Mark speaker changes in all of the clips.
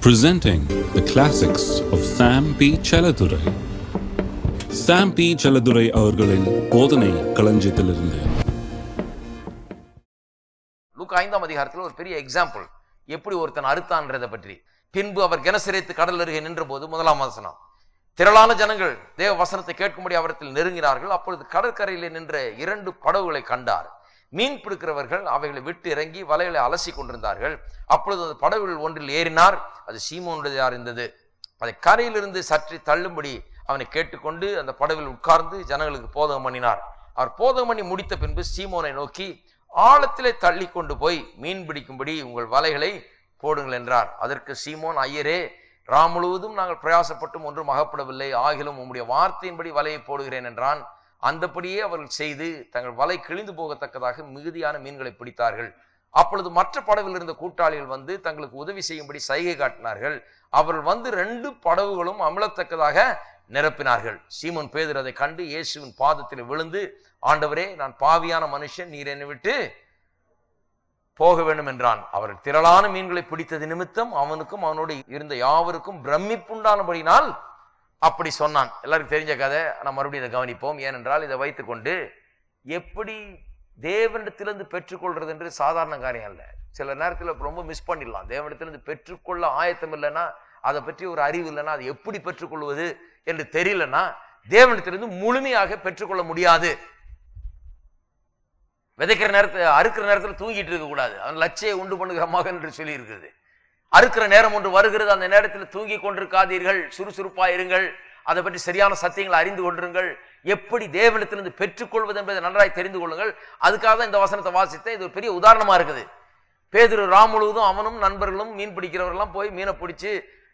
Speaker 1: Presenting the classics of Sam P. Chaladurai. Sam P. Chaladurai அவர்களின் போதனை களஞ்சியத்திலிருந்து.
Speaker 2: லூக்கா 5ஆம் அதிகாரத்தில் ஒரு பெரிய எக்ஸாம்பிள், எப்படி ஒருத்தன் அறுத்தான்றதை பற்றி. பின்பு அவர் கெனசரேத்து கடல் அருகே நின்ற போது, 1ஆம் வசனம், திரளான ஜனங்கள் தேவ வசனத்தை கேட்கும்படி அவரிடத்தில் நெருங்கினார்கள். அப்பொழுது கடற்கரையிலே நின்ற 2 படகுகளை கண்டார். மீன் பிடிக்கிறவர்கள் அவைகளை விட்டு இறங்கி வலைகளை அலசி கொண்டிருந்தார்கள். அப்பொழுது அந்த படகுகள் ஒன்றில் ஏறினார். அது சீமோனுடையதா இருந்தது. அதை கரையிலிருந்து சற்று தள்ளும்படி அவனை கேட்டுக்கொண்டு அந்த படகுகள் உட்கார்ந்து ஜனங்களுக்கு போதகம் பண்ணினார். அவர் போதகம் பண்ணி முடித்த பின்பு சீமோனை நோக்கி, ஆழத்திலே தள்ளி கொண்டு போய் மீன் பிடிக்கும்படி உங்கள் வலைகளை போடுங்கள் என்றார். அதற்கு சீமோன், ஐயரே, ராம் முழுவதும் நாங்கள் பிரயாசப்பட்டும் ஒன்றும் அகப்படவில்லை, ஆகிலும் உம்முடைய வார்த்தையின்படி வலையை போடுகிறேன் என்றான். அந்தபடியே அவர்கள் செய்து தங்கள் வலை கிழிந்து போகத்தக்கதாக மிகுதியான மீன்களை பிடித்தார்கள். அப்பொழுது மற்ற படவில் இருந்த கூட்டாளிகள் வந்து தங்களுக்கு உதவி செய்யும்படி சைகை காட்டினார்கள். அவர்கள் வந்து 2 படகுகளும் அமிழத்தக்கதாக நிரப்பினார்கள். சீமோன் பேதுரு அதை கண்டு இயேசுவின் பாதத்தில் விழுந்து, ஆண்டவரே, நான் பாவியான மனுஷன், நீர் என்னை விட்டு போக வேண்டும் என்றான். அவர்கள் திரளான மீன்களை பிடித்தது நிமித்தம் அவனுக்கும் அவனோடு இருந்த யாவருக்கும் பிரமிப்புண்டானபடினால் அப்படி சொன்னான். எல்லாருக்கும் தெரிஞ்ச கதை, நான் மறுபடியும் இதை கவனிப்போம். ஏனென்றால் இதை வைத்துக்கொண்டு எப்படி தேவனிடத்திலிருந்து பெற்றுக்கொள்றது என்று சாதாரண காரியம் அல்ல. சில நேரத்தில் ரொம்ப மிஸ் பண்ணிடலாம். தேவனிடத்திலிருந்து பெற்றுக்கொள்ள ஆயத்தம் இல்லைன்னா, அதை பற்றி ஒரு அறிவு இல்லைன்னா, அது எப்படி பெற்றுக்கொள்வது என்று தெரியலன்னா, தேவனிடத்திலிருந்து முழுமையாக பெற்றுக்கொள்ள முடியாது. விதைக்கிற நேரத்தில், அறுக்கிற நேரத்தில் தூங்கிட்டு இருக்க கூடாது. அவன் லட்சியை உண்டு பண்ணுகிற மகன் என்று சொல்லி இருக்குது. அறுக்கிற நேரம் ஒன்று வருகிறது, அந்த நேரத்தில் தூங்கி கொண்டிருக்காதீர்கள், சுறுசுறுப்பா இருங்கள், அதை பற்றி சரியான சத்தியங்களை அறிந்து கொண்டிருங்கள். எப்படி தேவனிடத்திலிருந்து பெற்றுக்கொள்வது என்பதை நன்றாய் தெரிந்து கொள்ளுங்கள். அதுக்காக தான் இந்த வசனத்தை வாசித்தேன். இது ஒரு பெரிய உதாரணமா இருக்குது. பேதுரு ராம் முழுவதும் அவனும் நண்பர்களும் மீன் பிடிக்கிறவர்கள்லாம் போய் மீனை பிடிச்சி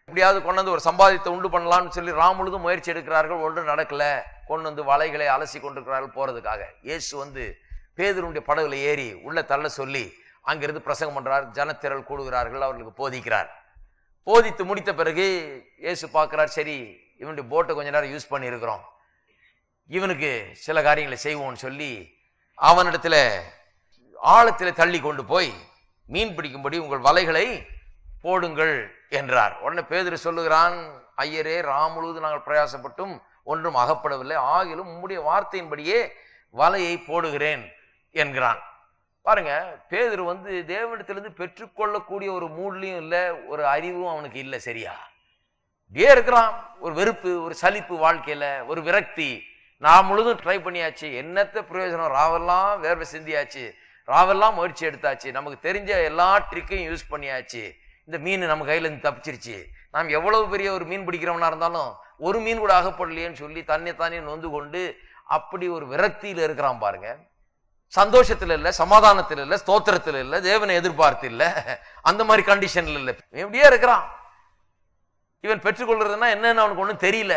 Speaker 2: எப்படியாவது கொண்டு வந்து ஒரு சம்பாதித்தை உண்டு பண்ணலாம்னு சொல்லி ராம் முழுவதும் முயற்சி எடுக்கிறார்கள். ஒன்றும் நடக்கல. கொண்டு வந்து வலைகளை அலசி கொண்டிருக்கிறார்கள் போறதுக்காக. இயேசு வந்து பேதுருடைய படகுல ஏறி உள்ள தள்ள சொல்லி அங்கிருந்து பிரசங்கம் பண்றார். ஜனத்திரள் கூடுகிறார்கள், அவர்களுக்கு போதிக்கிறார். போதித்து முடித்த பிறகு இயேசு பார்க்கிறார், சரி, இவனுடைய போட்டை கொஞ்ச நேரம் யூஸ் பண்ணி இருக்கிறோம், இவனுக்கு சில காரியங்களை செய்வோம்னு சொல்லி அவனிடத்துல ஆழத்துல தள்ளி கொண்டு போய் மீன் பிடிக்கும்படி உங்கள் வலைகளை போடுங்கள் என்றார். உடனே பேதுரு சொல்லுகிறான், ஐயரே, ராம் முழுவதும் நாங்கள் பிரயாசப்பட்டும் ஒன்றும் அகப்படவில்லை, ஆகிலும் உம்முடைய வார்த்தையின்படியே வலையை போடுகிறேன் என்கிறான். பாருங்க, பேதுரு வந்து தேவனிடத்திலிருந்து பெற்றுக்கொள்ளக்கூடிய ஒரு மூட்லையும் இல்லை, ஒரு அறிவும் அவனுக்கு இல்லை. சரியா இப்படியே இருக்கிறான். ஒரு வெறுப்பு, ஒரு சலிப்பு வாழ்க்கையில, ஒரு விரக்தி. நான் முழுதும் ட்ரை பண்ணியாச்சு, என்னத்த பிரயோஜனம், ராவெல்லாம் வேர்வை சிந்தியாச்சு, ராவெல்லாம் முயற்சி எடுத்தாச்சு, நமக்கு தெரிஞ்ச எல்லா ட்ரிக்கையும் யூஸ் பண்ணியாச்சு, இந்த மீன் நம்ம கையில இருந்து தப்பிச்சிருச்சு, நாம் எவ்வளவு பெரிய ஒரு மீன் பிடிக்கிறவனா இருந்தாலும் ஒரு மீன் கூட அகப்படலையேன்னு சொல்லி தன்னை நொந்து கொண்டு அப்படி ஒரு விரக்தியில இருக்கிறான். பாருங்க, சந்தோஷத்துல இல்ல, சமாதானத்தில் இல்ல, ஸ்தோத்திரத்தில் இல்ல, தேவனை எதிர்பார்த்து இல்ல, அந்த மாதிரி கண்டிஷன்ல இல்ல, எப்படியே இருக்கிறான். இவன் பெற்றுக்கொள்றதுன்னா என்னன்னு அவனுக்கு ஒன்றும் தெரியல.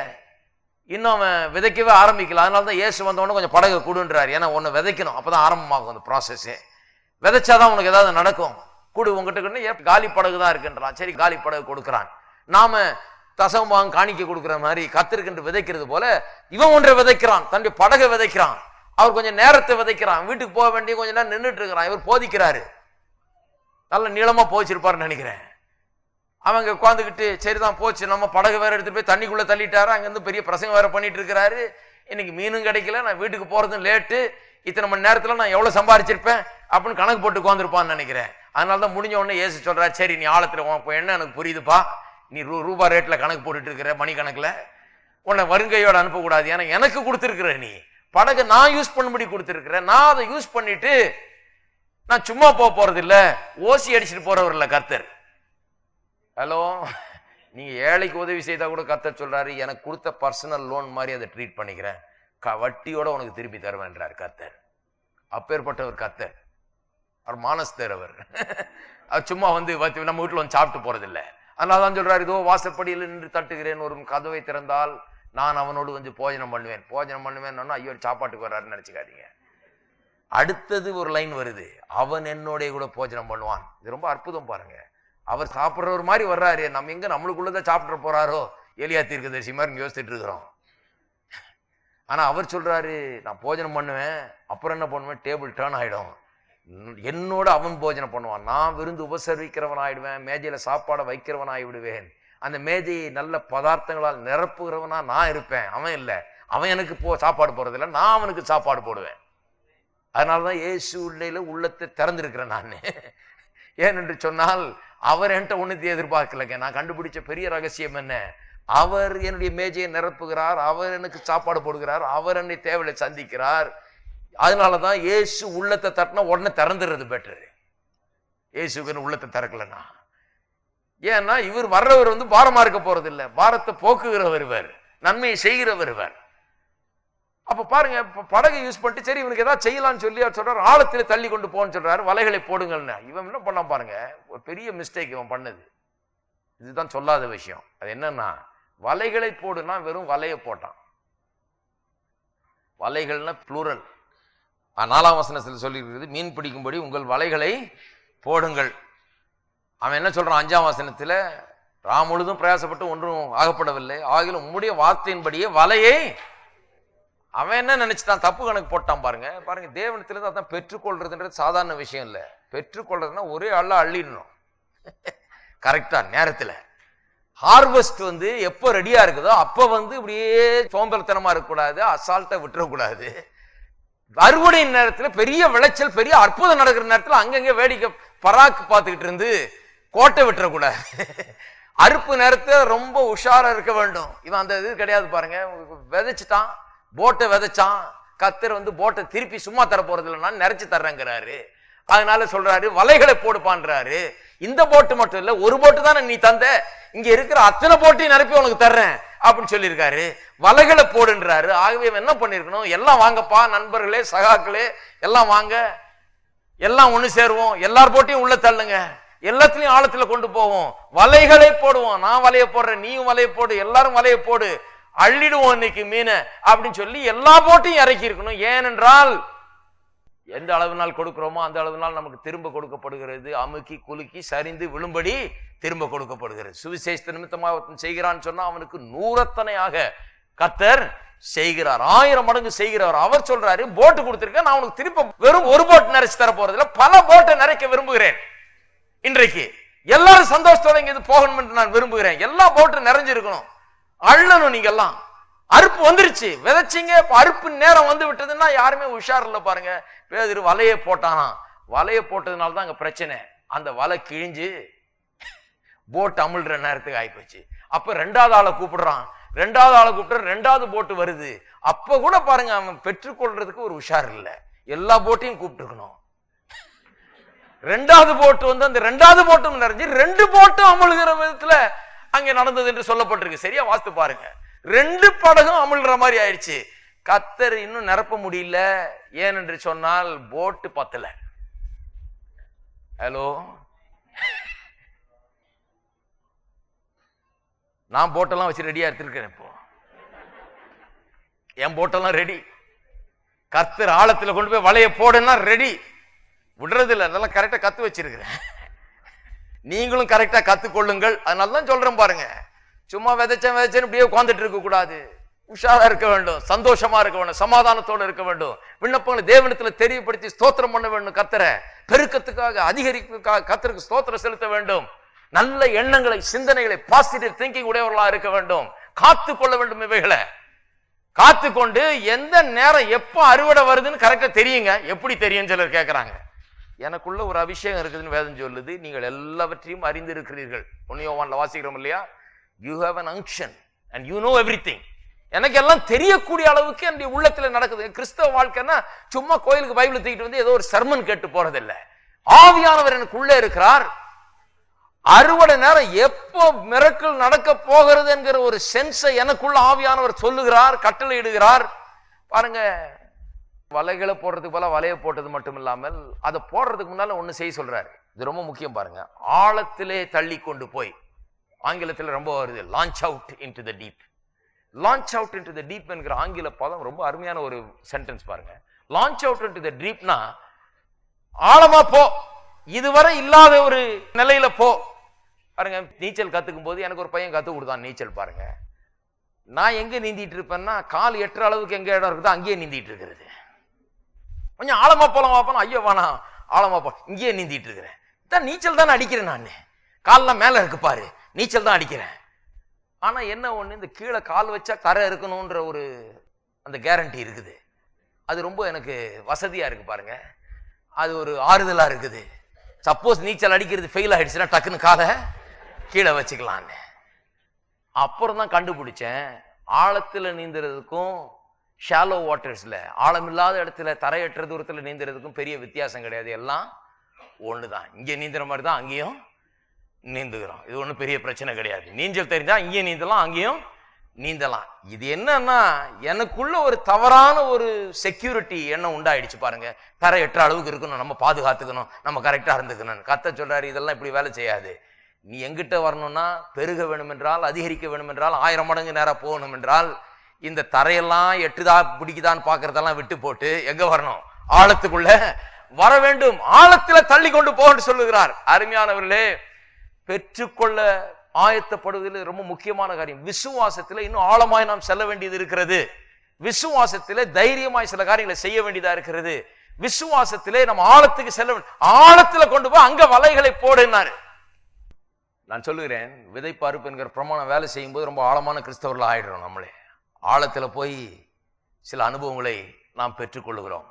Speaker 2: இன்னும் அவன் விதைக்கவே ஆரம்பிக்கல. அதனாலதான் இயேசு வந்தவொடனே கொஞ்சம் படகு கொடுன்றாரு. ஏன்னா ஒன்னு விதைக்கணும், அப்பதான் ஆரம்பமாகும் அந்த ப்ராசஸே. விதைச்சாதான் உனக்கு ஏதாவது நடக்கும். கூடு உங்ககிட்ட காலி படகு தான் இருக்குன்றான். சரி, காலி படகு கொடுக்குறான். நாம தசமபாகம் காணிக்க கொடுக்குற மாதிரி கத்திருக்கின்ற விதைக்கிறது போல இவன் ஒன்றை விதைக்கிறான், தன்னுடைய படகை விதைக்கிறான். அவர் கொஞ்சம் நேரத்தை விதைக்கிறான். வீட்டுக்கு போக வேண்டிய கொஞ்ச நேரம் நின்றுட்டு இருக்கிறான். இவர் போதிக்கிறாரு. நல்ல நீளமா போச்சிருப்பாருன்னு நினைக்கிறேன். அவங்க உட்காந்துக்கிட்டு, சரிதான் போச்சு, நம்ம படகு வேற எடுத்துட்டு போய் தண்ணிக்குள்ள தள்ளிட்டாரு, அங்கிருந்து பெரிய பிரசங்கம் வேற பண்ணிட்டு இருக்கிறாரு, இன்னைக்கு மீனும் கிடைக்கல, நான் வீட்டுக்கு போறதும் லேட்டு, இத்தனை மணி நேரத்துல நான் எவ்வளவு சம்பாதிச்சிருப்பேன் அப்படின்னு கணக்கு போட்டு உட்காந்துருப்பான்னு நினைக்கிறேன். அதனாலதான் முடிஞ்ச உடனே இயேசு சொல்றாரு, சரி, நீ ஆழத்துல என்ன எனக்கு புரியுதுப்பா, நீ ரூபா ரேட்ல கணக்கு போட்டுட்டு இருக்கிற, மணி கணக்குல, உன்னை வருங்கையோட அனுப்பக்கூடாது. ஏன்னா எனக்கு கொடுத்துருக்குற நீ படகு, நான் யூஸ் பண்ணும்படி கொடுத்துருக்கிறேன். நான் அதை யூஸ் பண்ணிட்டு நான் சும்மா போறது இல்ல, ஓசி அடிச்சுட்டு போறவர் இல்ல கர்த்தர். ஹலோ, நீங்க ஏழைக்கு உதவி செய்தா கூட கர்த்தர் சொல்றாரு, எனக்கு கொடுத்த பர்சனல் லோன் மாதிரி அதை ட்ரீட் பண்ணிக்கிறேன், வட்டியோட உனக்கு திருப்பி தருவேன்றார் கர்த்தர். அப்பேற்பட்டவர் கர்த்தர். அவர் மானஸ்தர். அவர் சும்மா வந்து நம்ம வீட்டுல வந்து சாப்பிட்டு போறது இல்லை. அதனாலதான் சொல்றாரு, இதோ வாசப்படியில் நின்று தட்டுகிறேன், ஒரு கதவை திறந்தால் நான் அவனோடு வந்து போஜனம் பண்ணுவேன். ஐயோ, சாப்பாட்டுக்கு வர்றாருன்னு நினைச்சுக்காதீங்க. அடுத்தது ஒரு லைன் வருது, அவன் என்னோட கூட போஜனம் பண்ணுவான். இது ரொம்ப அற்புதம் பாருங்க. அவர் சாப்பிட்றவர் மாதிரி வர்றாரு, நம்ம எங்க நம்மளுக்குள்ளதான் சாப்பிட்டு போறாரோ, எலியா தீர்க்கதரிசி மாதிரி யோசிச்சுட்டு இருக்கிறோம். ஆனா அவர் சொல்றாரு, நான் போஜனம் பண்ணுவேன், அப்புறம் என்ன பண்ணுவேன், டேபிள் டர்ன் ஆயிடும், என்னோட அவன் போஜனம் பண்ணுவான், நான் விருந்து உபசரிக்கிறவன் ஆயிடுவேன், மேஜையில சாப்பாடை வைக்கிறவன் ஆகிவிடுவேன், அந்த மேஜையை நல்ல பதார்த்தங்களால் நிரப்புகிறவனா நான் இருப்பேன். அவன் இல்லை, அவன் எனக்கு சாப்பாடு போடுறதில்லை, நான் அவனுக்கு சாப்பாடு போடுவேன். அதனாலதான் இயேசு உள்ளையில உள்ளத்தை திறந்திருக்கிறேன் நான். ஏனென்று சொன்னால் அவர் என்கிட்ட ஒன்னுத்தையும் எதிர்பார்க்கலைங்க. நான் கண்டுபிடிச்ச பெரிய ரகசியம் என்ன, அவர் என்னுடைய மேஜையை நிரப்புகிறார், அவர் எனக்கு சாப்பாடு போடுகிறார், அவர் என்னை தேவையை சந்திக்கிறார். அதனாலதான் இயேசு உள்ளத்தை தட்டினா உடனே திறந்துடுறது பெட்டரு. இயேசுக்கு உள்ளத்தை திறக்கலன்னா, ஏன்னா இவர் வர்றவர் பாரமா இருக்க போறது இல்லை, பாரத்தை போக்குகிறவர் இவர், நன்மையை செய்கிறவர் இவர். அப்ப பாருங்க, படகை யூஸ் பண்ணிட்டு சரி இவனுக்கு ஏதாவது செய்யலாம்னு சொல்லி அவர் சொல்றாரு, ஆழத்துல தள்ளி கொண்டு போன்னு சொல்றாரு, வலைகளை போடுங்கள்னு. இவன் என்ன பண்ணான் பாருங்க, ஒரு பெரிய மிஸ்டேக் இவன் பண்ணது. இதுதான் சொல்லாத விஷயம். அது என்னன்னா, வலைகளை போடுனா வெறும் வலையை போட்டான். வலைகள்னா ப்ளூரல். 4ஆம் வசனத்தில் சொல்லி இருக்கிறது, மீன் பிடிக்கும்படி உங்கள் வலைகளை போடுங்கள். அவன் என்ன சொல்றான் 5ஆம் வசனத்துல, ராம் முழுதும் பிரயாசப்பட்டு ஒன்றும் ஆகப்படவில்லை, ஆகிலும் உம்முடைய வார்த்தையின்படியே வலையை. அவன் என்ன நினைச்சுட்டான், தப்பு கணக்கு போட்டான். பாருங்க பாருங்க, தேவனத்திலிருந்து அதான் பெற்றுக்கொள்றதுன்றது சாதாரண விஷயம் இல்லை. பெற்றுக்கொள்றதுன்னா ஒரே அள்ளிடணும் கரெக்டா நேரத்துல. ஹார்வெஸ்ட் எப்போ ரெடியா இருக்குதோ அப்ப இப்படியே சோம்பேறித்தனமா இருக்கக்கூடாது, அசால்ட்டா விட்டுறக்கூடாது. அறுவடை நேரத்துல பெரிய விளைச்சல், பெரிய அற்புதம் நடக்கிற நேரத்துல அங்கங்க வேடிக்கை பராக்கு பார்த்துக்கிட்டு இருந்து கோட்டை விட்டுறக்கூடாது. அறுப்பு நேரத்துல ரொம்ப உஷாரா இருக்க வேண்டும். இவன் அந்த இது கிடையாது பாருங்க, விதைச்சிட்டான், போட்டை விதைச்சான், கத்தர் போட்டை திருப்பி சும்மா தர போறது இல்லைன்னா நிறைச்சு தர்றேங்கிறாரு. அதனால சொல்றாரு வலைகளை போடுப்பான்றாரு. இந்த போட்டு மட்டும் இல்ல, ஒரு போட்டு தானே நீ தந்த, இங்க இருக்கிற அத்தனை போட்டையும் நிரப்பி உனக்கு தர்றேன் அப்படின்னு சொல்லியிருக்காரு. வலைகளை போடுன்றாரு. ஆகவே என்ன பண்ணிருக்கணும், எல்லாம் வாங்கப்பா நண்பர்களே, சகாக்களே, எல்லாம் வாங்க, எல்லாம் ஒண்ணு சேருவோம், எல்லார் போட்டையும் உள்ள தள்ளுங்க, எல்லாத்துலயும் ஆழத்துல கொண்டு போவோம், வலைகளை போடுவோம். நான் வலையை போடுறேன், நீயும் வலையை போடு, எல்லாரும் வலையை போடு, அள்ளிடுவோம் இன்னைக்கு மீனை அப்படின்னு சொல்லி எல்லா போட்டையும் இறக்கி இருக்கணும். ஏனென்றால் எந்த அளவினால் கொடுக்கிறோமோ அந்த அளவினால் நமக்கு திரும்ப கொடுக்கப்படுகிறது. அமுக்கி குலுக்கி சரிந்து விழும்படி திரும்ப கொடுக்கப்படுகிறது. சுவிசேஷ நிமித்தமாக செய்கிறான்னு சொன்னா அவனுக்கு 100 கர்த்தர் செய்கிறார், 1000 மடங்கு செய்கிறவர். அவர் சொல்றாரு, போட்டு கொடுத்திருக்க, நான் உனக்கு திரும்ப வெறும் ஒரு போட்டு நிறைச்சு தர போறது இல்லை, பல போட்டை நிறைக்க விரும்புகிறேன். இன்றைக்கு எல்லாரும் சந்தோஷத்தோட இங்க போகணும் என்று நான் விரும்புகிறேன். எல்லா போட்டும் நிறைஞ்சிருக்கணும், அள்ளணும். நீங்க எல்லாம் அறுப்பு வந்துருச்சு, விதைச்சிங்க, அறுப்பு நேரம் வந்து விட்டதுன்னா யாருமே உஷார் இல்லை. பாருங்க, பேதுரு வலையை போட்டானா, வலையை போட்டதுனால தான் அங்க பிரச்சனை. அந்த வலை கிழிஞ்சு போட் அமிழ்ற நேரத்துக்கு ஆயிப்போச்சு. அப்ப 2வது ஆளை கூப்பிடுறான், 2வது ஆளை கூப்பிட்டு 2வது போட்டு வருது. அப்ப கூட பாருங்க, அவன் பெற்றுக்கொள்றதுக்கு ஒரு உஷார் இல்லை, எல்லா போட்டையும் கூப்பிட்டுருக்கணும். 2வது போட்டு அந்த 2வது போட்டும் நிறைஞ்சு 2 போட்டும் அமுழ்கிற விதத்துல அங்கே நடந்தது என்று சொல்லப்பட்டிருக்கு. சரியா வாஸ்து பாருங்க, 2 படகும் அமுழ்ற மாதிரி ஆயிடுச்சு. கத்தர் இன்னும் நிரப்ப முடியல. ஏனென்று சொன்னால் போட்டு பத்தல. ஹலோ, நான் போட்டெல்லாம் வச்சு ரெடியா எடுத்திருக்கிறேன். இப்போ என் போட்டெல்லாம் ரெடி. கத்தர் ஆழத்துல கொண்டு போய் வலைய போடுன்னா ரெடி, விடுறது இல்லை. அதெல்லாம் கரெக்டா கத்து வச்சிருக்கிறேன். நீங்களும் கரெக்டா கத்துக்கொள்ளுங்கள். அதனாலதான் சொல்றேன் பாருங்க, சும்மா விதைச்சேன்னு இப்படியே உட்கார்ந்துட்டு இருக்க கூடாது. உஷாரா இருக்க வேண்டும், சந்தோஷமா இருக்க வேண்டும், சமாதானத்தோடு இருக்க வேண்டும். விண்ணப்பங்களை தேவனிடத்துல தெரியப்படுத்தி ஸ்தோத்திரம் பண்ண வேண்டும். கர்த்தரை பெருக்கத்துக்காக, அதிகரிப்புக்காக கர்த்தருக்கு ஸ்தோத்திரம் செலுத்த வேண்டும். நல்ல எண்ணங்களை, சிந்தனைகளை, பாசிட்டிவ் திங்கிங் உடையவர்களா இருக்க வேண்டும். காத்து கொள்ள வேண்டும். இவைகளை காத்து கொண்டு எந்த நேரம் எப்ப அறுவடை வருதுன்னு கரெக்டா தெரியுங்க. எப்படி தெரியும் சிலர் கேட்கிறாங்க. எனக்குள்ள ஒரு அபிஷேகம் இருக்குதுன்னு வேதம் சொல்லுது. நீங்கள் எல்லாவற்றையும் அறிந்து இருக்கிறீர்கள். 1 யோவான்ல வாசிக்கிறோம் இல்லையா, you have an unction and you know everything. எனக்கு எல்லாம் தெரியக்கூடிய அளவுக்கு என்னுடைய உள்ளத்துல நடக்குது. கிறிஸ்தவ வாழ்க்கைன்னா சும்மா கோயிலுக்கு பைபிள் தூக்கிட்டு ஏதோ ஒரு சர்மன் கேட்டு போறதில்லை. ஆவியானவர் எனக்குள்ளே இருக்கிறார். அறுவடை நேரம் எப்போ மிரக்கல் நடக்க போகிறது என்கிற ஒரு சென்ஸை எனக்குள்ள ஆவியானவர் சொல்லுகிறார், கட்டளை இடுகிறார். பாருங்க, வலைகளை போடுறதுக்கு போல வலையை போட்டது மட்டும் இல்லாமல் அதை போடுறதுக்கு முன்னால ஒண்ணு செய்ய சொல்றாரு. இது ரொம்ப முக்கியம். பாருங்க, ஆழத்திலே தள்ளி கொண்டு போய், ஆங்கிலத்தில் ரொம்ப வருது, launch out into the deep. Launch out into the deep என்கிற ஆங்கில பதம் ரொம்ப அருமையான ஒரு சென்டென்ஸ். பாருங்க, லான்ச் அவுட் இன்டு தி டீப்னா ஆழமா போ, இதுவரை இல்லாத ஒரு நிலையில போ. பாருங்க, நீச்சல் கத்துக்கும் போது எனக்கு ஒரு பையன் கத்து கொடுத்தான் நீச்சல். பாருங்க, நான் எங்க நீந்திட்டு இருப்பேன்னா கால் எட்டுற அளவுக்கு எங்க இடம் இருக்குதோ அங்கேயே நீந்திட்டு இருக்கிறது. கொஞ்சம் ஆழமா போலாம் வாப்பா, ஐயோ வேணாம், ஆழமா போ, இங்கேயே நீந்திட்டு இருக்கிறேன். தான் நீச்சல் தானே அடிக்கிறேன், நான் கால்லாம் மேல இருக்கு பாரு, நீச்சல் தான் அடிக்கிறேன். ஆனா என்ன ஒண்ணு, இந்த கீழே கால் வச்சா கரை இருக்கணும்ன்ற ஒரு அந்த கேரண்டி இருக்குது. அது ரொம்ப எனக்கு வசதியா இருக்கு பாருங்க, அது ஒரு ஆறுதலா இருக்குது. சப்போஸ் நீச்சல் அடிக்கிறது ஃபெயில் ஆயிடுச்சுன்னா டக்குன்னு காலை கீழே வச்சுக்கலான்னு. அப்புறம் தான் கண்டுபிடிச்சேன், ஆழத்துல நீந்துறதுக்கும் ஷாலோ வாட்டர்ஸ்ல ஆழமில்லாத இடத்துல தரையற்ற தூரத்துல நீந்துறதுக்கும் பெரிய வித்தியாசம் கிடையாது, எல்லாம் ஒண்ணுதான். இங்கே நீந்துற மாதிரி தான் அங்கேயும் நீந்துகிறோம். இது ஒன்றும் பெரிய பிரச்சனை கிடையாது. நீச்சல் தெரிஞ்சா இங்கேயும் நீந்தலாம், அங்கேயும் நீந்தலாம். இது என்னன்னா, எனக்குள்ள ஒரு தவறான ஒரு செக்யூரிட்டி எண்ணம் உண்டாயிடுச்சு பாருங்க. தரையற்ற அளவுக்கு இருக்கணும், நம்ம பாதுகாத்துக்கணும், நம்ம கரெக்டா இருந்துக்கணும். கர்த்தர் சொல்றாரு, இதெல்லாம் இப்படி வேலை செய்யாது. நீ எங்கிட்ட வரணும்னா, பெருக வேணும் என்றால், அதிகரிக்க வேணும் என்றால், 1000 மடங்கு நேரம் போகணும் என்றால், இந்த தரையெல்லாம் எட்டுதா பிடிக்குதான்னு பாக்குறதெல்லாம் விட்டு போட்டு எங்க வரணும், ஆழத்துக்குள்ள வர வேண்டும். ஆழத்துல தள்ளி கொண்டு போன்னு சொல்லுகிறார். அருமையானவர்களே, பெற்றுக்கொள்ள ஆயத்தப்படுவதில் ரொம்ப முக்கியமான காரியம் விசுவாசத்துல இன்னும் ஆழமாய் நாம் செல்ல வேண்டியது இருக்கிறது. விசுவாசத்திலே தைரியமாய் சில காரியங்களை செய்ய வேண்டியதா இருக்கிறது. விசுவாசத்திலே நம்ம ஆழத்துக்கு செல்ல வேண்டும். ஆழத்துல கொண்டு போய் அங்க வலைகளை போடுனாரு. நான் சொல்லுகிறேன், விதைப்பார்ப்பு என்கிற பிரமாணம் வேலை செய்யும் போது ரொம்ப ஆழமான கிறிஸ்தவர்கள் ஆயிடுறோம். நம்மளே ஆழத்துல போய் சில அனுபவங்களை நாம் பெற்றுக்கொள்ளுகிறோம்.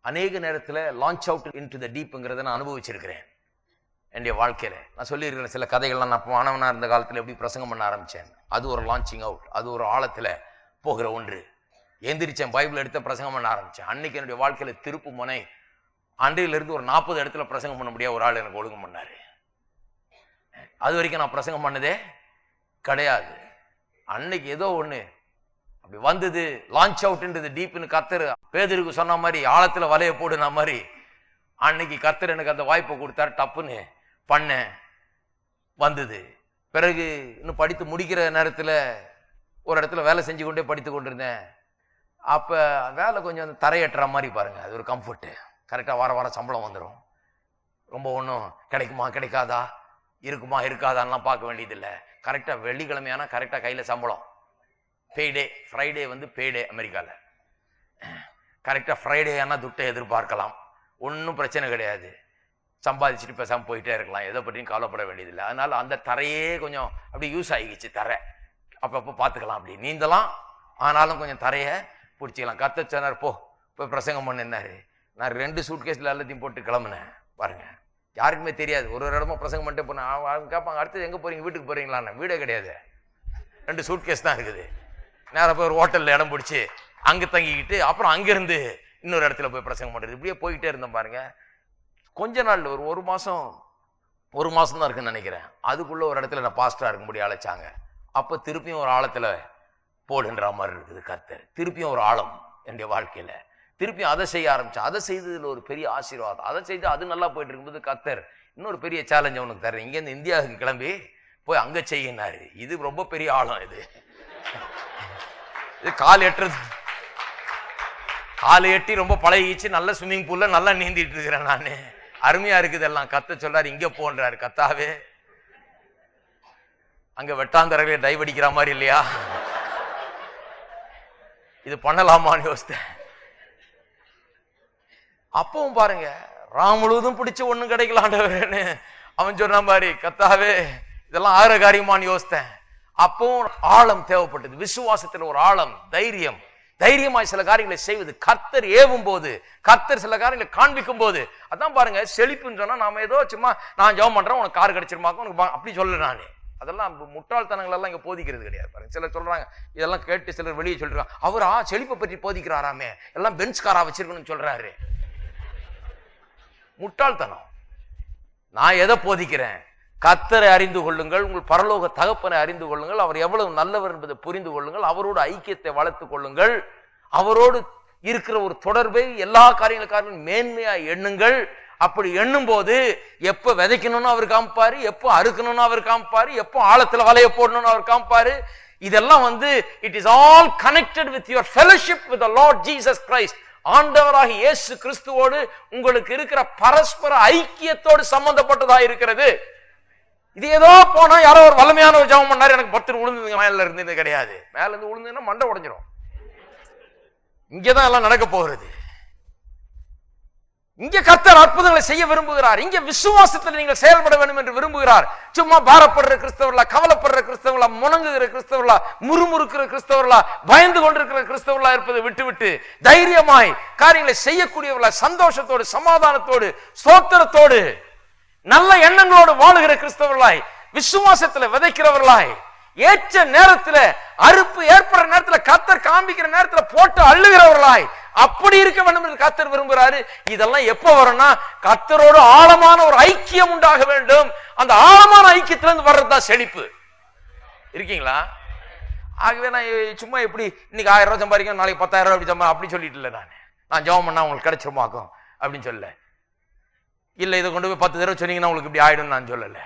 Speaker 2: அநேக நேரத்தில் launch out into the டீப்ங்கிறத நான் அனுபவிச்சிருக்கிறேன் என்னுடைய வாழ்க்கையில. நான் சொல்லியிருக்கிறேன் சில கதைகள்லாம். நான் மாணவனா இருந்த காலத்தில் எப்படி பிரசங்கம் பண்ண ஆரம்பிச்சேன், அது ஒரு லான்ச்சிங் அவுட், அது ஒரு ஆழத்துல போகிற ஒன்று. எந்திரிச்சேன், பைபிள் எடுத்த பிரசங்கம் பண்ண ஆரம்பிச்சேன். அன்னைக்கு என்னுடைய வாழ்க்கையில திருப்பு முனை. அன்றையிலிருந்து ஒரு 40 இடத்துல பிரசங்கம் பண்ண முடியாது ஒரு ஆள் எனக்கு ஒழுங்கு பண்ணாரு. அது வரைக்கும் நான் பிரசங்கம் பண்ணதே கிடையாது. அன்னைக்கு ஏதோ ஒண்ணு அப்படி வந்தது, லான்ச் அவுட் டீப்னு கர்த்தர் பேதுருக்கு சொன்ன மாதிரி, ஆழத்துல வலைய போடுன மாதிரி. அன்னைக்கு கர்த்தர் எனக்கு அந்த வாய்ப்பை கொடுத்தாரு. டப்புன்னு பண்ண வந்தது. பிறகு இன்னும் படித்து முடிக்கிற நேரத்துல ஒரு இடத்துல வேலை செஞ்சு கொண்டே படித்து கொண்டிருந்தேன். அப்ப வேலை கொஞ்சம் தரையற்ற மாதிரி பாருங்க, அது ஒரு கம்ஃபர்ட். கரெக்டா வார வாரம் சம்பளம் வந்துடும். ரொம்ப ஒன்றும் கிடைக்குமா கிடைக்காதா, இருக்குமா இருக்காதான்லாம் பார்க்க வேண்டியதில்லை. கரெக்டா வெள்ளிக்கிழமையானா கரெக்டா கையில சம்பளம். பேடே, ஃப்ரைடே பேடே அமெரிக்காவில். கரெக்டா ஃப்ரைடே ஆனா துட்டை எதிர்பார்க்கலாம், ஒன்றும் பிரச்சனை கிடையாது. சம்பாதிச்சுட்டு பேசாமல் போயிட்டே இருக்கலாம், எதை பற்றியும் கவலைப்பட வேண்டியதில்லை. அதனால அந்த தரையே கொஞ்சம் அப்படி யூஸ் ஆகிடுச்சு. தரை அப்பப்போ பார்த்துக்கலாம், அப்படி நீந்தலாம், ஆனாலும் கொஞ்சம் தரையை பிடிச்சிக்கலாம். கர்த்தர் சொன்னார், போய் பிரசங்கம் பண்ணினாரு. நான் 2 சூட்கேஸில் எல்லாத்தையும் போட்டு கிளம்புனேன் பாருங்க. யாருக்குமே தெரியாது. ஒரு இடமும் பிரசங்கம் பண்ணிட்டு போனேன். அவங்க கேட்பாங்க, அடுத்தது எங்கே போறீங்க, வீட்டுக்கு போறீங்களான்னு. வீடே கிடையாது, 2 சூட்கேஸ் தான் இருக்குது. நேரம் போய் ஒரு ஹோட்டலில் இடம் பிடிச்சி அங்கே தங்கிக்கிட்டு அப்புறம் அங்கேருந்து இன்னொரு இடத்துல போய் பிரசங்கம் பண்ணுறது. இப்படியே போய்கிட்டே இருந்தேன் பாருங்க. கொஞ்ச நாள் ஒரு மாதம் தான் இருக்குன்னு நினைக்கிறேன். அதுக்குள்ளே ஒரு இடத்துல நான் பாஸ்டராக இருக்க முடிய அழைச்சாங்க. அப்போ திருப்பியும் ஒரு ஆழத்தில் போடுன்ற மாதிரி இருக்குது கர்த்தர். திருப்பியும் ஒரு ஆழம் என்னுடைய வாழ்க்கையில். திருப்பியும் அதை செய்ய ஆரம்பித்தேன். அதை செய்ததில் ஒரு பெரிய ஆசீர்வாதம். அதை செய்து அது நல்லா போயிட்டு இருக்கும்போது கர்த்தர் இன்னொரு பெரிய சேலஞ்ச் அவனுக்கு தர்றேன். இங்கேருந்து இந்தியாவுக்கு கிளம்பி போய் அங்கே செய்யினாரு. இது ரொம்ப பெரிய ஆழம். இது கால் எட்டி ரொம்ப பழகிச்சு. நல்ல ஸ்விம்மிங் பூல்ல நல்லா நீந்திட்டு இருக்கிறேன் நான். அருமையா இருக்குது எல்லாம். கர்த்தர் சொல்றாரு, இங்க போன்றாரு. கர்த்தாவே, அங்க வெட்டாந்தரையில டைவ் அடிக்கிற மாதிரி இல்லையா, இது பண்ணலாமான்னு யோசித்தேன். அப்பவும் பாருங்க, ராம் முழுவதும் பிடிச்ச ஒண்ணும் கிடைக்கலாண்டவரேன்னு அவன் சொன்ன மாதிரி, கர்த்தாவே இதெல்லாம் ஆகிற காரியமான்னு யோசித்தேன். அப்பவும் ஆழம் தேவைப்பட்டது. விசுவாசத்துல ஒரு ஆழம், தைரியமாய் சில காரியங்களை செய்வது. கர்த்தர் ஏவும் போது, கர்த்தர் சில காரியங்களை காண்பிக்கும் போது, அதான் பாருங்க செழிப்புன்னு சொன்னா நாம ஏதோ சும்மா நான் ஜெபம் பண்றேன் உனக்கு கார் கிடைச்சிருமாக்கும் உனக்கு அப்படி சொல்ல. நானே அதெல்லாம் முட்டாள்தனங்கள் எல்லாம் இங்க போதிக்கிறது கிடையாது பாருங்க. சிலர் சொல்றாங்க, இதெல்லாம் கேட்டு சிலர் வெளியே சொல்றாங்க, அவரா செழிப்பை பற்றி போதிக்கிறாராமே, எல்லாம் பென்ஸ் காரா வச்சிருக்கணும்னு சொல்றாரு. முட்டாள்தனம். நான் எதை போதிக்கிறேன்? கர்த்தரை அறிந்து கொள்ளுங்கள், உங்கள் பரலோக தகப்பனை அறிந்து கொள்ளுங்கள், அவர் எவ்வளவு நல்லவர் என்பதை புரிந்து கொள்ளுங்கள், அவரோட ஐக்கியத்தை வளர்த்துக் கொள்ளுங்கள், அவரோடு இருக்கிற ஒரு தொடர்பை எல்லா காரியங்களுக்காரும் மேன்மையா எண்ணுங்கள். அப்படி எண்ணும் போது எப்ப விதைக்கணும்னு அவர் காமிப்பாரு, எப்போ அறுக்கணும்னு அவர் காமிப்பாரு, எப்போ ஆழத்துல வலைய போடணும்னு அவர் காமிப்பாரு. இதெல்லாம் it is all connected with your fellowship with the Lord Jesus Christ. ஆண்டவராகிய இயேசு கிறிஸ்துவோடு உங்களுக்கு இருக்கிற பரஸ்பர ஐக்கியத்தோடு சம்பந்தப்பட்டதா இருக்கிறது. இது ஏதோ போனா யாரோ ஒரு வல்லமையான ஒரு ஜெபம் பண்ணாரு, எனக்கு 10 விழுந்ததுங்க, மேல இருந்தது கிடையாது. மேல இருந்து விழுந்ததுன்னா மண்டை உடைஞ்சிரும். இங்கதான் எல்லாம் நடக்க போகிறது. இங்க கர்த்தர் அற்புதங்களை செய்ய விரும்புகிறார். இங்க விசுவாசத்தில் நீங்கள் செயல்பட வேண்டும் என்று விரும்புகிறார். சும்மா பாரப்படுற கிறிஸ்தவர்களா, கவலைப்படுற கிறிஸ்தவர்களா, முணங்குகிற கிறிஸ்தவர்களா, முறுமுறுக்கிற கிறிஸ்தவர்களா, பயந்து கொண்டிருக்கிற கிறிஸ்தவர்களா இருப்பதை விட்டுவிட்டு தைரியமாய் காரியங்களை செய்யக்கூடியவர்களா, சந்தோஷத்தோடு, சமாதானத்தோடு, ஸ்தோத்திரத்தோடு, நல்ல எண்ணங்களோடு வாழுகிற கிறிஸ்தவர்களாய், விசுவாசத்தில் விதைக்கிறவர்களாய், ஏற்ற நேரத்தில் அறுப்பு ஏற்படுற நேரத்தில் கர்த்தர் காண்பிக்கிற நேரத்தில் போட்டு அள்ளுகிறவர்களாய் அப்படி இருக்க வேண்டும் என்று கர்த்தர் விரும்புகிறாரு. இதெல்லாம் எப்ப வரும்னா கர்த்தரோடு ஆழமான ஒரு ஐக்கியம் உண்டாக வேண்டும். அந்த ஆழமான ஐக்கியத்திலிருந்து வர்றதுதான் செழிப்பு. இருக்கீங்களா? ஆகவே நான் சும்மா எப்படி இன்னைக்கு 1000 ரூபாய் சம்பாதிக்கும், நாளைக்கு 10,000 ரூபாய் அப்படி சொல்லிட்டு இல்லை. நான் ஜெபம் பண்ணா உங்களுக்கு கிடைச்சிருமாக்கும் அப்படின்னு சொல்ல இல்லை. இதை கொண்டு போய் 10 தடவை சொன்னீங்கன்னா உங்களுக்கு இப்படி ஆயிடும் நான் சொல்லலை.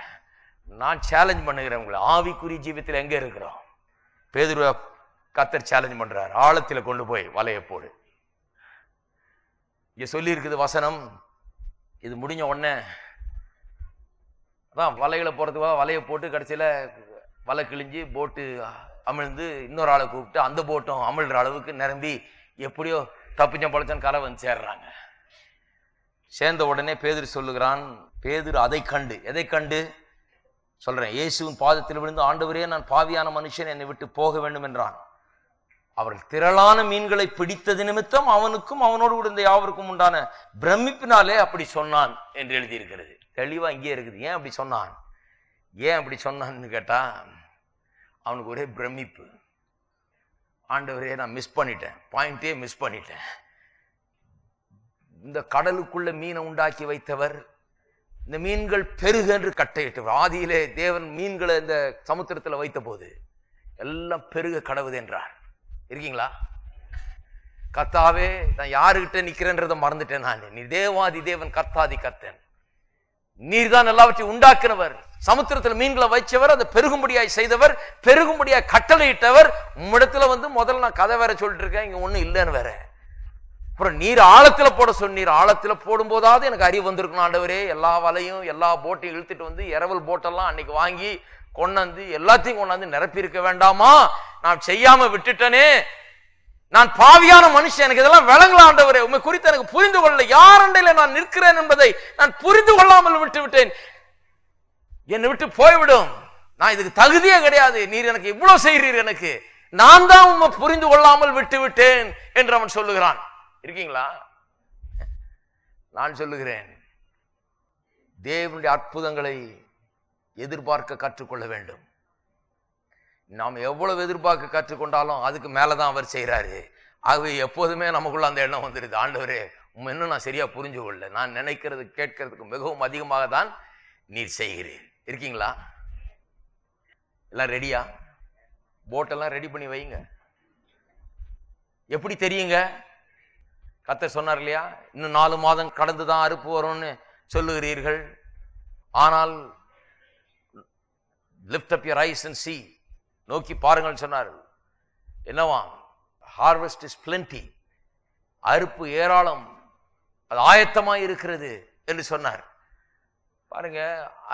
Speaker 2: நான் சேலஞ்ச் பண்ணுகிறேன் உங்களை. ஆவிக்குரிய ஜீவியத்தில் எங்க இருக்கிறோம்? பேதுருவை கர்த்தர் சேலஞ்ச் பண்றார், ஆழத்துல கொண்டு போய் வலையை போடு. இங்க சொல்லி இருக்குது வசனம். இது முடிஞ்ச உடனே அதான் வலைகளை போறதுக்காக வலையை போட்டு கடைசியில வலை கிழிஞ்சு போட்டு அமிழ்ந்து இன்னொரு ஆளை கூப்பிட்டு அந்த போட்டும் அமிழ்ற அளவுக்கு நிரம்பி எப்படியோ தப்பிச்சம் பழச்சம் கரை வந்து சேர்றாங்க. சேர்ந்த உடனே பேதுரு சொல்லுகிறான். பேதுரு அதை கண்டு, எதை கண்டு சொல்றேன், இயேசுவின் பாதத்தில் விழுந்து, ஆண்டவரே நான் பாவியான மனுஷன், என்னை விட்டு போக வேண்டும் என்றான். அவர்கள் திரளான மீன்களை பிடித்தது நிமித்தம் அவனுக்கும் அவனோடு இருந்த யாவருக்கும் உண்டான பிரமிப்பினாலே அப்படி சொன்னான் என்று எழுதியிருக்கிறது. தெளிவா இங்கே இருக்குது. ஏன் அப்படி சொன்னான்? ஏன் அப்படி சொன்னான்னு கேட்டா அவனுக்கு ஒரே பிரமிப்பு. ஆண்டவரே நான் மிஸ் பண்ணிட்டேன், பாயிண்டே மிஸ் பண்ணிட்டேன். இந்த கடலுக்குள்ள மீனை உண்டாக்கி வைத்தவர், இந்த மீன்கள் பெருக என்று கட்டையிட்டவர். ஆதியிலே தேவன் மீன்களை இந்த சமுத்திரத்தில் வைத்த போது எல்லாம் பெருக கடவுது என்றார். இருக்கீங்களா? கர்த்தாவே நான் யாருகிட்ட நிக்கிறேன்றதை மறந்துட்டேன். நான் நீ தேவாதி தேவன், கர்த்தாதி கர்த்தன், நீர் தான் எல்லாவற்றையும் உண்டாக்குனவர். சமுத்திரத்தில் மீன்களை வைச்சவர், அதை பெருகும்படியாய் செய்தவர், பெருகும்படியாய் கட்டளையிட்டவர். உம்மிடத்துல வந்து முதல்ல நான் கதை வேற சொல்லிட்டு இருக்கேன், இங்க ஒண்ணும் இல்லைன்னு வேற. அப்புறம் நீர் ஆழத்துல போட சொன்னீர். ஆழத்துல போடும் போதாவது எனக்கு அறிவு வந்திருக்கணும் ஆண்டவரே. எல்லா வலையும் எல்லா போட்டையும் இழுத்துட்டு வந்து இரவல் போட்டெல்லாம் அன்னைக்கு வாங்கி கொண்டாந்து எல்லாத்தையும் கொண்டாந்து நிரப்பி இருக்க வேண்டாமா? நான் செய்யாம விட்டுட்டனே, நான் பாவியான மனுஷன், எனக்கு இதெல்லாம் விளங்கலாம் ஆண்டவரே. உண்மை குறித்து எனக்கு புரிந்து கொள்ள, யார் அண்டையில நான் நிற்கிறேன் என்பதை நான் புரிந்து கொள்ளாமல் விட்டு விட்டேன். என்னை விட்டு போய்விடும், நான் இதுக்கு தகுதியே கிடையாது, நீர் எனக்கு இவ்வளவு செய்கிறீர், எனக்கு நான் தான் உண்மை புரிந்து கொள்ளாமல் விட்டு விட்டேன் என்று அவன் சொல்லுகிறான். இருக்கீங்களா? நான் சொல்லுகிறேன், தேவனுடைய அற்புதங்களை எதிர்பார்க்க கற்றுக்கொள்ள வேண்டும். நாம் எவ்வளவு எதிர்பார்க்க கற்றுக்கொண்டாலும் அதுக்கு மேலதான் அவர் செய்யறாரு. ஆகவே எப்போதுமே நமக்குள்ள அந்த எண்ணம் வந்துருது, ஆண்டவரே இன்னும் நான் சரியா புரிஞ்சு கொள்ள, நான் நினைக்கிறது கேட்கறதுக்கு மிகவும் அதிகமாக தான் நீர் செய்கிறீர். இருக்கீங்களா? எல்லாம் ரெடியா? போட்டெல்லாம் ரெடி பண்ணி வைங்க. எப்படி தெரியுங்க? கர்த்தர் சொன்னார் இல்லையா, இன்னும் 4 மாதம் கடந்துதான் அறுப்பு வரும்னு சொல்லுகிறீர்கள். ஆனால் lift up your eyes and see, நோக்கி பாருங்கள் சொன்னார். என்னவா? harvest is plenty, அறுப்பு ஏராளம், அது ஆயத்தமாய் இருக்கிறது என்று சொன்னார். பாருங்க,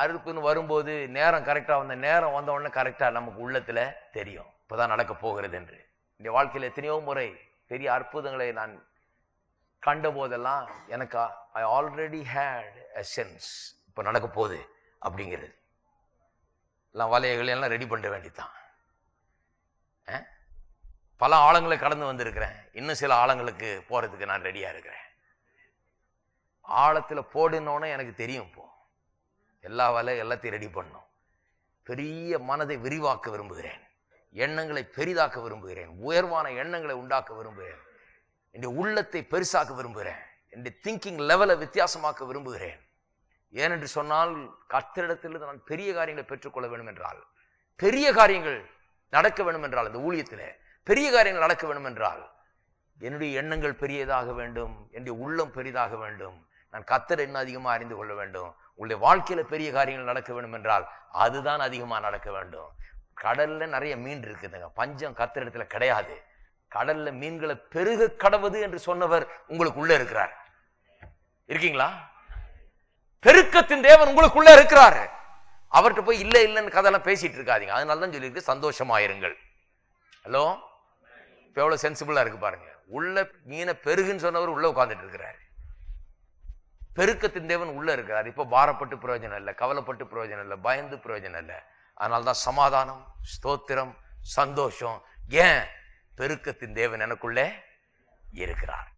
Speaker 2: அறுப்புன்னு வரும்போது நேரம் கரெக்டா வந்த நேரம் வந்த உடனே கரெக்டா நமக்கு உள்ளத்துல தெரியும் இப்பதான் நடக்க போகிறது என்று. இந்த வாழ்க்கையில எத்தனையோ முறை பெரிய அற்புதங்களை நான் கண்ட போதெல்லாம் எனக்கு I already had a sense இப்ப நடக்க போகுது அப்படிங்கிறது. எல்லாம் வலைகளை எல்லாம் ரெடி பண்ண வேண்டித்தான். பல ஆழங்களை கடந்து வந்திருக்கிறேன், இன்னும் சில ஆழங்களுக்கு போறதுக்கு நான் ரெடியா இருக்கிறேன். ஆழத்துல போடணும்னு எனக்கு தெரியும். இப்போ எல்லா வலை எல்லாத்தையும் ரெடி பண்ணும். பெரிய மனதை விரிவாக்க விரும்புகிறேன், எண்ணங்களை பெரிதாக்க விரும்புகிறேன், உயர்வான எண்ணங்களை உண்டாக்க விரும்புகிறேன், என்னுடைய உள்ளத்தை பெருசாக்க விரும்புகிறேன், என்னுடைய திங்கிங் லெவலை வித்தியாசமாக்க விரும்புகிறேன். ஏனென்று சொன்னால் கர்த்தரிடத்திலிருந்து நான் பெரிய காரியங்களை பெற்றுக்கொள்ள வேண்டும் என்றால், பெரிய காரியங்கள் நடக்க வேண்டும் என்றால், இந்த ஊழியத்தில் பெரிய காரியங்கள் நடக்க வேண்டும் என்றால் என்னுடைய எண்ணங்கள் பெரியதாக வேண்டும், என்னுடைய உள்ளம் பெரிதாக வேண்டும், நான் கர்த்தரை இன்னும் அதிகமாக அறிந்து கொள்ள வேண்டும். உங்களுடைய வாழ்க்கையில பெரிய காரியங்கள் நடக்க வேண்டும் என்றால் அதுதான் அதிகமா நடக்க வேண்டும். கடல்ல நிறைய மீன் இருக்குதுங்க, பஞ்சம் கர்த்தரிடத்துல கிடையாது. கடல்ல மீன்களை பெருக கடவுது என்று சொன்னவர் உங்களுக்குள்ள இருக்கிறார். இருக்கீங்களா? பெருக்கத்தின் தேவன் உங்களுக்குள்ள இருக்கிறார். அவர்கிட்ட போய் இல்ல இல்லன்னு கதையெல்லாம் பேசிட்டு இருக்காதீங்க. அதனாலதான் சொல்லியிருக்கு சந்தோஷமாயிருங்கள். ஹலோ, இப்ப எவ்வளவு சென்சிபிளா இருக்கு பாருங்க. உள்ள மீனை பெருகுன்னு சொன்னவர் உள்ள உட்கார்ந்துட்டு இருக்கிறாரு. பெருக்கத்தின் தேவன் உள்ள இருக்கிறார். இப்போ பாரப்பட்டு பிரயோஜனம் இல்லை, கவலைப்பட்டு பிரயோஜனம் இல்லை, பயந்து பிரயோஜனம் இல்லை. அதனால்தான் சமாதானம், ஸ்தோத்திரம், சந்தோஷம். ஏன்? பெருக்கத்தின் தேவன் எனக்குள்ளே இருக்கிறார்.